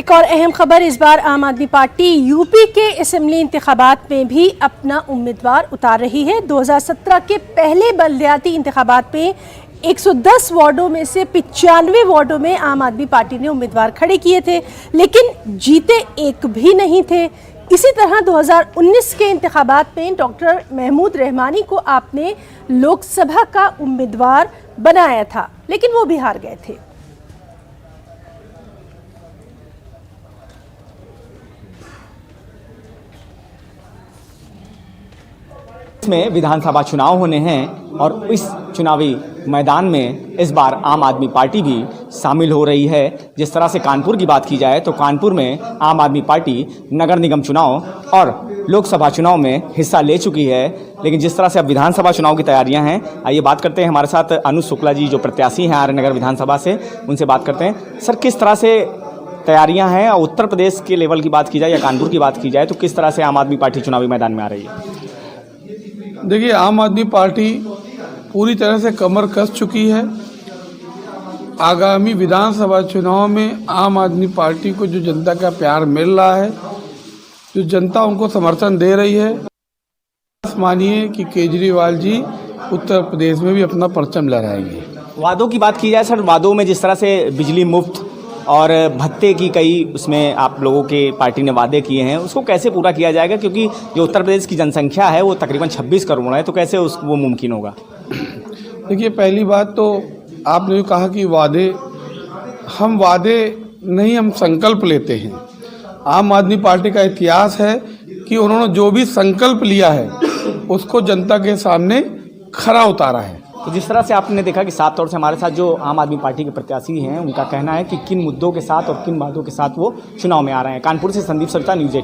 एक और अहम खबर, इस बार आम आदमी पार्टी यूपी के असेंबली इंतखाबात में भी अपना उम्मीदवार उतार रही है। 2017 के पहले बलदियाती इंतखाबात में 110 वार्डों में से 95 वार्डों में आम आदमी पार्टी ने उम्मीदवार खड़े किए थे, लेकिन जीते एक भी नहीं थे। इसी तरह 2019 के इंतखाबात में डॉक्टर महमूद रहमानी को आपने लोकसभा का उम्मीदवार बनाया था, लेकिन वो भी हार गए थे। इसमें विधानसभा चुनाव होने हैं और इस चुनावी मैदान में इस बार आम आदमी पार्टी भी शामिल हो रही है। जिस तरह से कानपुर की बात की जाए तो कानपुर में आम आदमी पार्टी नगर निगम चुनाव और लोकसभा चुनाव में हिस्सा ले चुकी है, लेकिन जिस तरह से अब विधानसभा चुनाव की तैयारियां हैं, आइए बात करते हैं। हमारे साथ अनुज शुक्ला जी जो प्रत्याशी हैं आर्य नगर विधानसभा से, उनसे बात करते हैं। सर, किस तरह से तैयारियां हैं और उत्तर प्रदेश के लेवल की बात की जाए या कानपुर की बात की जाए तो किस तरह से आम आदमी पार्टी चुनावी मैदान में आ रही है? देखिए, आम आदमी पार्टी पूरी तरह से कमर कस चुकी है। आगामी विधानसभा चुनाव में आम आदमी पार्टी को जो जनता का प्यार मिल रहा है, जो जनता उनको समर्थन दे रही है, मानिए कि केजरीवाल जी उत्तर प्रदेश में भी अपना परचम लहराएंगे। वादों की बात की जाए सर, वादों में जिस तरह से बिजली मुफ्त और भत्ते की कई उसमें आप लोगों के पार्टी ने वादे किए हैं, उसको कैसे पूरा किया जाएगा? क्योंकि जो उत्तर प्रदेश की जनसंख्या है वो तकरीबन 26 करोड़ है, तो कैसे वो मुमकिन होगा? देखिए, पहली बात तो आपने जो कहा कि वादे नहीं, हम संकल्प लेते हैं। आम आदमी पार्टी का इतिहास है कि उन्होंने जो भी संकल्प लिया है उसको जनता के सामने खरा उतारा है। तो जिस तरह से आपने देखा कि साफ तौर से हमारे साथ जो आम आदमी पार्टी के प्रत्याशी हैं, उनका कहना है कि किन मुद्दों के साथ और किन वादों के साथ वो चुनाव में आ रहे हैं। कानपुर से संदीप सरिता, न्यूज़ 18।